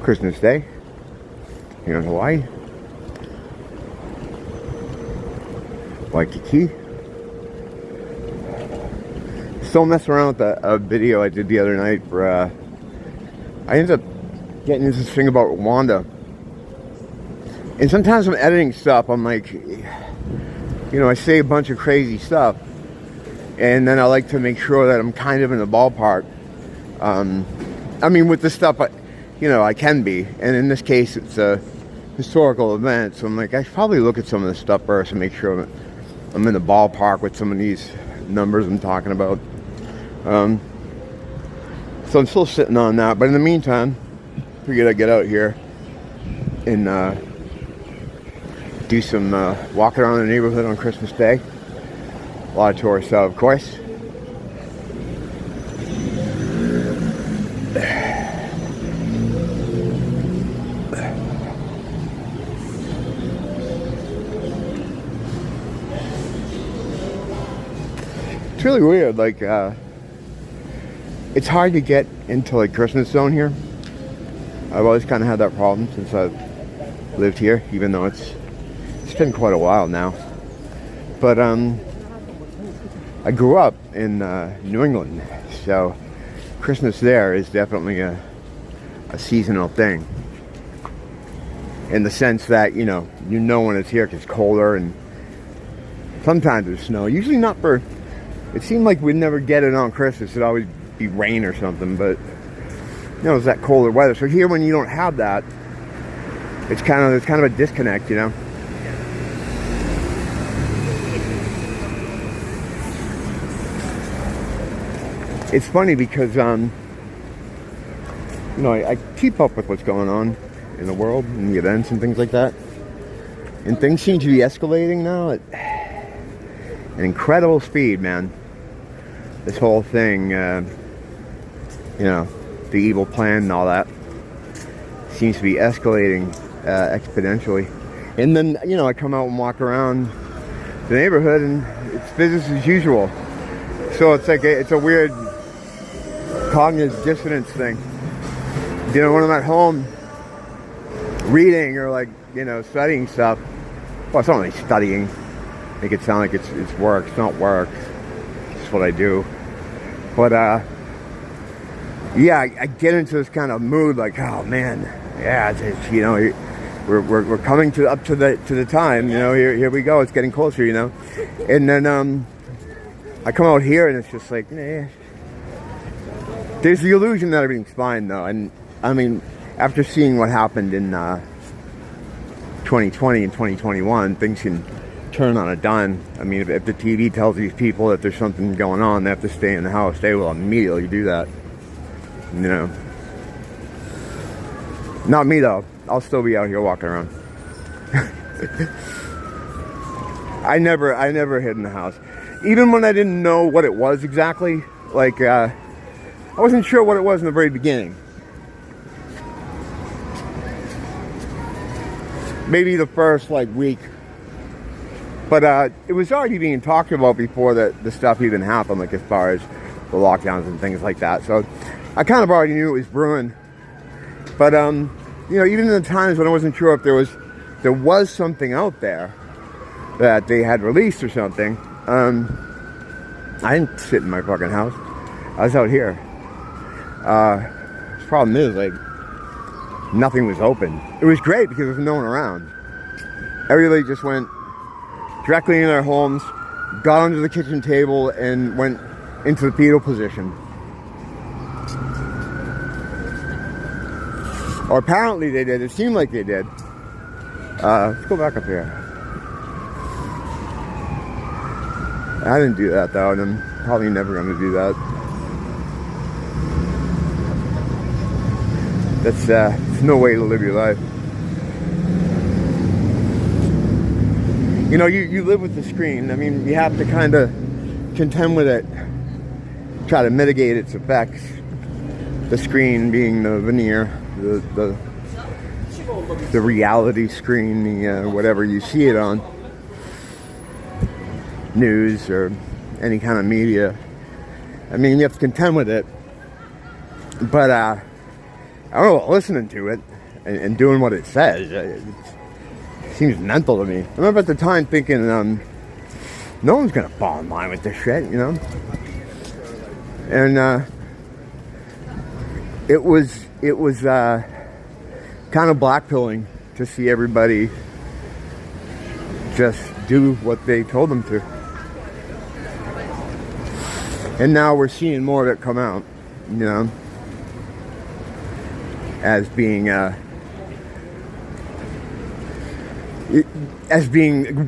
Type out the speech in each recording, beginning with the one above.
Christmas Day here in Hawaii. Waikiki. Still messing around with a video I did the other night where I ended up getting into this thing about Wanda. And sometimes I'm editing stuff, I'm like, you know, I say a bunch of crazy stuff, and then I like to make sure that I'm kind of in the ballpark. I mean, with this stuff, you know, I can be, and in this case, it's a historical event, so I'm like, I should probably look at some of this stuff first and make sure I'm in the ballpark with some of these numbers I'm talking about. So I'm still sitting on that, but in the meantime, figured I'd get out here and do some walking around the neighborhood on Christmas Day. A lot of tourists out, of course. It's really weird, like, it's hard to get into, like, Christmas zone here. I've always kind of had that problem since I've lived here, even though it's been quite a while now. But, I grew up in, New England, so Christmas there is definitely a seasonal thing. In the sense that, you know when it's here 'cause it's colder, and sometimes there's snow. Usually not for... It seemed like we'd never get it on Christmas. It'd always be rain or something, but you know, it's that colder weather. So here, when you don't have that, it's kind of a disconnect, you know. It's funny because you know, I keep up with what's going on in the world and the events and things like that, and things seem to be escalating now at an incredible speed, man. This whole thing, you know, the evil plan and all that seems to be escalating exponentially. And then, you know, I come out and walk around the neighborhood and it's business as usual. So it's like it's a weird cognitive dissonance thing. You know, when I'm at home reading or, like, you know, studying stuff, well, it's not really studying. Make it sound like it's work. It's not work. It's what I do. But yeah, I get into this kind of mood, like, oh man, yeah, it's, you know, we're coming up to the time, you know, here we go, it's getting closer, you know. And then I come out here and it's just like, nah. There's the illusion that everything's fine though, and I mean, after seeing what happened in 2020 and 2021, things can turn on a dime. I mean, if the TV tells these people that there's something going on, they have to stay in the house, they will immediately do that. You know. Not me though. I'll still be out here walking around. I never hid in the house. Even when I didn't know what it was exactly. Like, I wasn't sure what it was in the very beginning. Maybe the first, like, week. But it was already being talked about before the stuff even happened, like as far as the lockdowns and things like that. So I kind of already knew it was brewing. But you know, even in the times when I wasn't sure if there was something out there that they had released or something, I didn't sit in my fucking house. I was out here. The problem is, like, nothing was open. It was great because there was no one around. Everybody just went directly in their homes, got under the kitchen table, and went into the fetal position. Or apparently they did. It seemed like they did. Let's go back up here. I didn't do that though, and I'm probably never going to do that. That's no way to live your life. You know, you live with the screen. I mean, you have to kind of contend with it, try to mitigate its effects. The screen being the veneer, the reality screen, whatever you see it on, news or any kind of media. I mean, you have to contend with it. But I don't know, listening to it and doing what it says. It seems mental to me. I remember at the time thinking, no one's gonna fall in line with this shit, you know? And it was kind of blackpilling to see everybody just do what they told them to. And now we're seeing more of it come out, you know, as being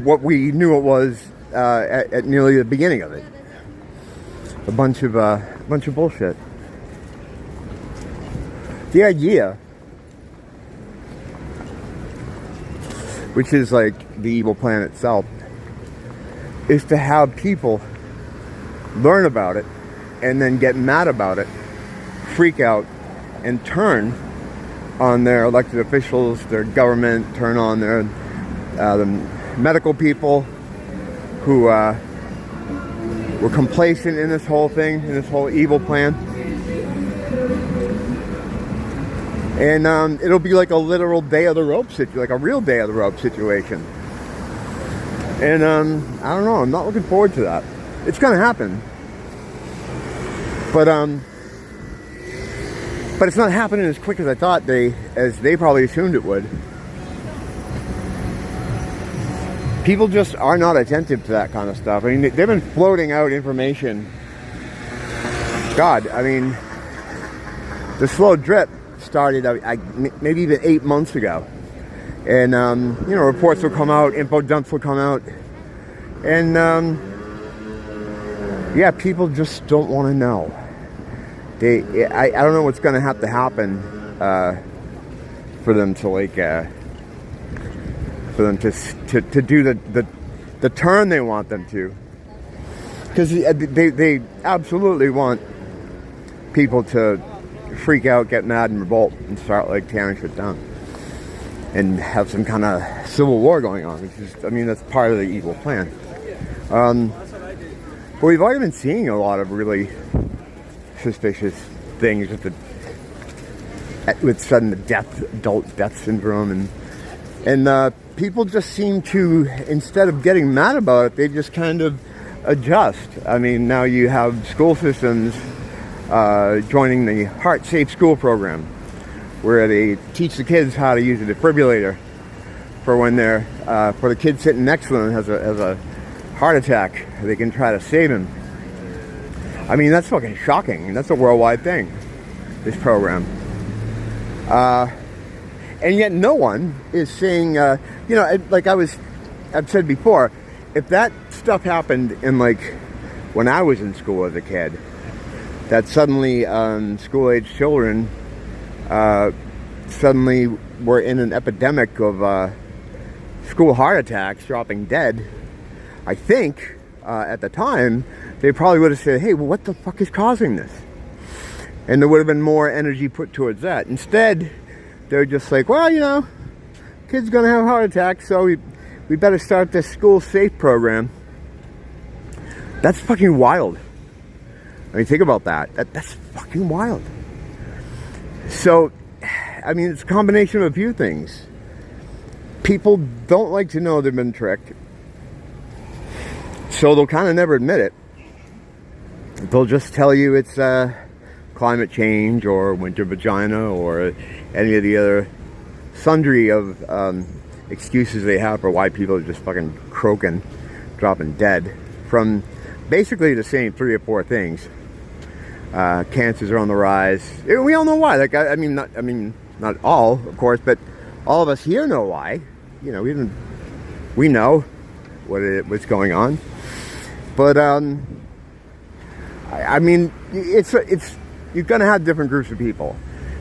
what we knew it was at nearly the beginning of it. A bunch of bullshit. The idea, which is like the evil plan itself, is to have people learn about it and then get mad about it, freak out, and turn on their elected officials, their government, turn on their the medical people who were complacent in this whole thing, in this whole evil plan. And it'll be like a literal day of the rope situation, like a real day of the rope situation. And I don't know, I'm not looking forward to that. It's gonna happen. But it's not happening as quick as I thought as they probably assumed it would. People just are not attentive to that kind of stuff. I mean, they've been floating out information. God, I mean, the slow drip started maybe even 8 months ago. And, you know, reports will come out, info dumps will come out. And, yeah, people just don't want to know. I don't know what's going to have to happen for them to like for them to do the turn they want them to, because they absolutely want people to freak out, get mad, and revolt, and start like tearing shit down, and have some kind of civil war going on. Which is, I mean, that's part of the evil plan. But we've already been seeing a lot of really suspicious things with sudden adult death syndrome, and people just seem to, instead of getting mad about it, they just kind of adjust. I mean, now you have school systems joining the Heart Safe School program, where they teach the kids how to use a defibrillator for when they're for the kid sitting next to them has a heart attack. They can try to save him. I mean, that's fucking shocking. That's a worldwide thing, this program. And yet no one is saying, you know, like I've said before, if that stuff happened in like when I was in school as a kid, that suddenly school-age children suddenly were in an epidemic of school heart attacks, dropping dead, I think at the time they probably would have said, hey, well, what the fuck is causing this? And there would have been more energy put towards that. Instead, they're just like, well, you know, kid's gonna have a heart attack, so we better start this school safe program. That's fucking wild. I mean, think about that. That's fucking wild. So, I mean, it's a combination of a few things. People don't like to know they've been tricked, so they'll kind of never admit it. They'll just tell you it's climate change or winter vagina or any of the other sundry of excuses they have for why people are just fucking croaking, dropping dead from basically the same 3 or 4 things. Cancers are on the rise. We all know why. Like I mean, not all, of course, but all of us here know why. You know, we know what's going on. But I mean, it's you're gonna have different groups of people.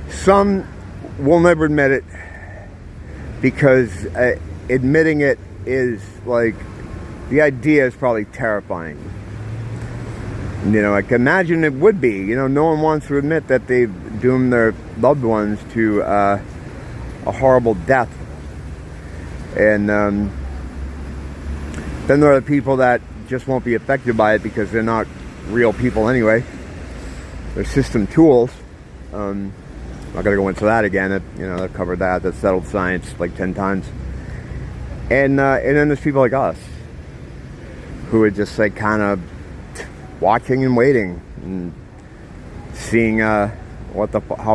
Some will never admit it because admitting it is like, the idea is probably terrifying. You know, like imagine it would be. You know, no one wants to admit that they've doomed their loved ones to a horrible death. And then there are the people that just won't be affected by it because they're not real people anyway. They're system tools. I'm not going to go into that again. I've covered that. That's settled science like 10 times. And then there's people like us who are just like kind of watching and waiting and seeing how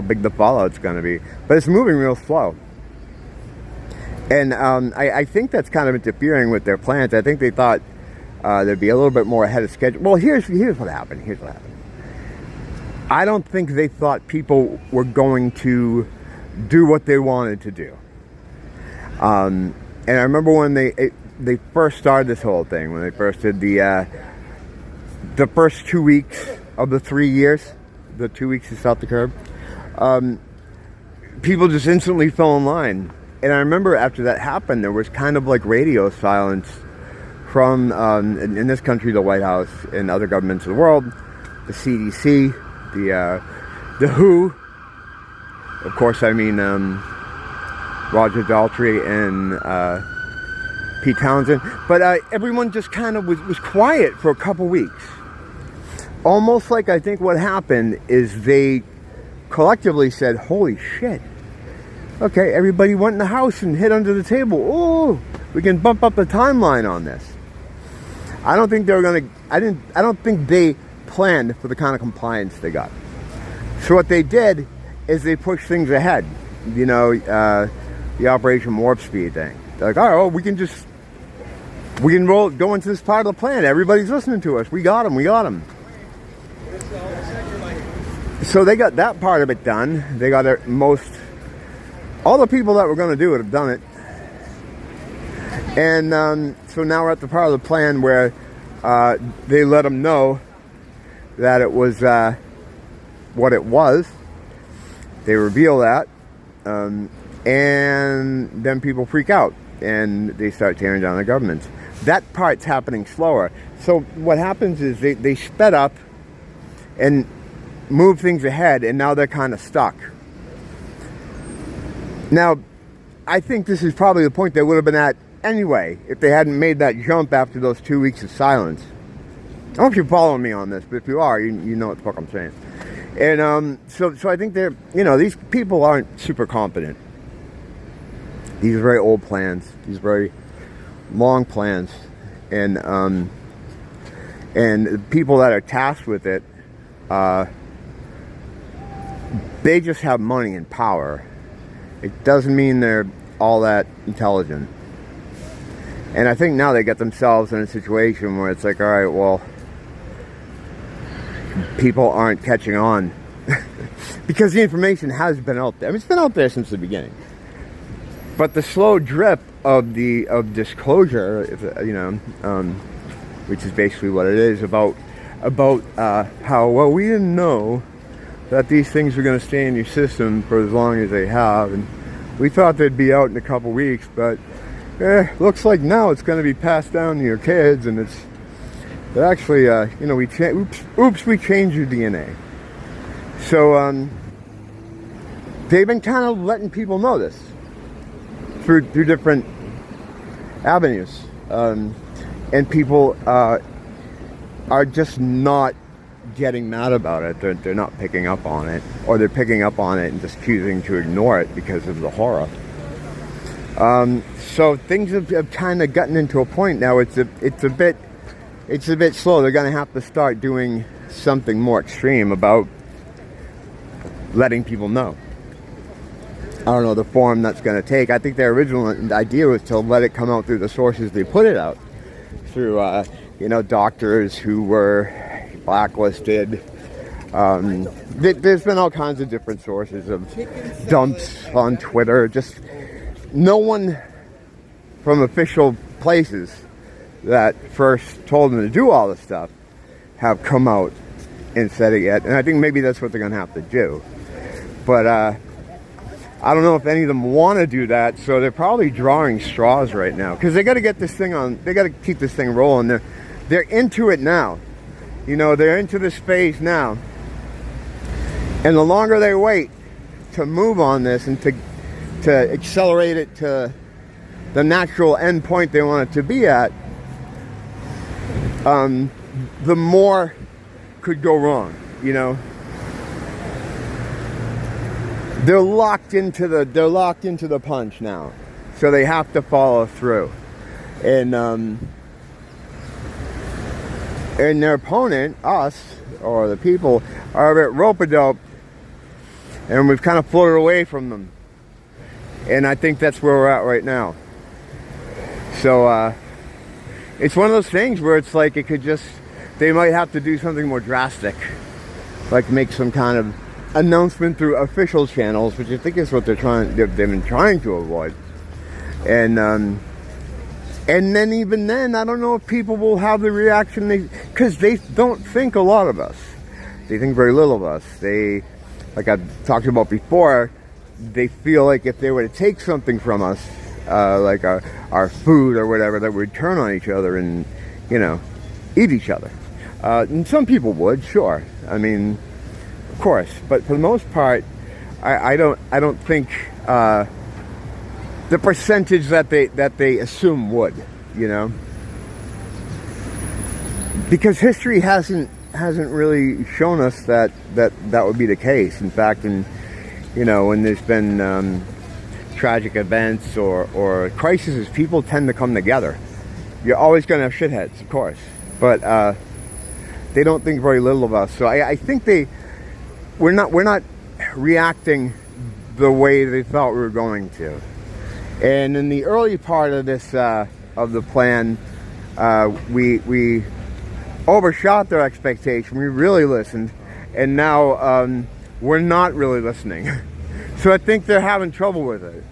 big the fallout's going to be. But it's moving real slow. And I think that's kind of interfering with their plans. I think they thought there'd be a little bit more ahead of schedule. Well, here's what happened. I don't think they thought people were going to do what they wanted to do. And I remember when they first started this whole thing, when they first did the first 2 weeks of the 3 years, the 2 weeks to stop the curve, people just instantly fell in line. And I remember after that happened, there was kind of like radio silence from, in this country, the White House, and other governments of the world, the CDC, the WHO, of course, I mean, Roger Daltrey and Pete Townsend, but everyone just kind of was quiet for a couple weeks. Almost like I think what happened is they collectively said, holy shit. Okay, everybody went in the house and hid under the table. Oh, we can bump up the timeline on this. I don't think they were going to, I don't think they planned for the kind of compliance they got. So what they did is they pushed things ahead. The Operation Warp Speed thing. They're like, all right, well, we can go into this part of the plan. Everybody's listening to us. We got them. So they got that part of it done. They got all the people that were going to do it have done it. And so now we're at the part of the plan where they let them know that it was what it was. They reveal that. And then people freak out. And they start tearing down the governments. That part's happening slower. So what happens is they sped up and moved things ahead. And now they're kind of stuck. Now, I think this is probably the point they would have been at anyway if they hadn't made that jump after those 2 weeks of silence. I don't know if you're following me on this, but if you are, you know what the fuck I'm saying. And so I think these people aren't super competent. These are very old plans. These are very long plans. And the people that are tasked with it, they just have money and power. It doesn't mean they're all that intelligent. And I think now they get themselves in a situation where it's like, all right, well, people aren't catching on. Because the information has been out there. I mean, it's been out there since the beginning. But the slow drip of disclosure, which is basically what it is, about how, well, we didn't know that these things were going to stay in your system for as long as they have, and we thought they'd be out in a couple weeks, but looks like now it's going to be passed down to your kids, and but actually, we changed your DNA. So they've been kind of letting people know this through different avenues, and people are just not getting mad about it. They're not picking up on it, or they're picking up on it and just choosing to ignore it because of the horror. So things have kind of gotten into a point now. It's a bit slow. They're going to have to start doing something more extreme about letting people know. I don't know the form that's going to take. I think their original idea was to let it come out through the sources they put it out through. Doctors who were blacklisted. There's been all kinds of different sources of dumps on Twitter. Just no one from official places that first told them to do all this stuff have come out and said it yet. And I think maybe that's what they're going to have to do. But I don't know if any of them want to do that. So they're probably drawing straws right now because they got to get this thing on. They got to keep this thing rolling. They're into it now. They're into the space now. And the longer they wait to move on this and to accelerate it to the natural end point they want it to be at, the more could go wrong, they're locked into the punch now, so they have to follow through, and their opponent, us or the people, are a bit rope-a-dope, and we've kind of floated away from them, and I think that's where we're at right now. So it's one of those things where it's like they might have to do something more drastic, like make some kind of announcement through official channels, which I think is what they've been trying to avoid. And then even then, I don't know if people will have the reaction because they don't think a lot of us. They think very little of us. They, like I've talked about before, they feel like if they were to take something from us, like our food or whatever, that we'd turn on each other and, eat each other. And some people would, sure. I mean, of course, but for the most part, I don't think the percentage that they assume would, because history hasn't really shown us that would be the case. In fact, when there's been tragic events or crises, people tend to come together. You're always going to have shitheads, of course, but they don't think very little of us. So I think we're not reacting the way they thought we were going to. And in the early part of this of the plan, we overshot their expectation. We really listened, and now we're not really listening. So I think they're having trouble with it,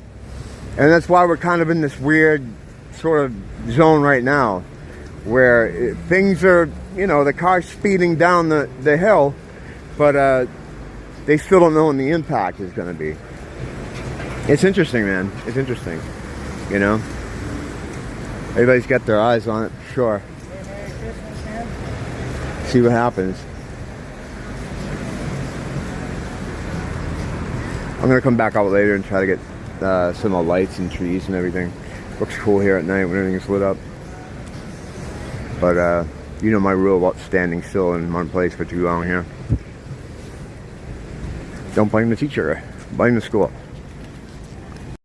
and that's why we're kind of in this weird sort of zone right now, where things are, the car's speeding down the hill, but they still don't know when the impact is going to be. It's interesting, man. It's interesting. Everybody's got their eyes on it, sure. See what happens. I'm going to come back out later and try to get some of the lights and trees and everything. Looks cool here at night when everything's lit up. But, my rule about standing still in one place for too long here. Don't blame the teacher. Blame the school.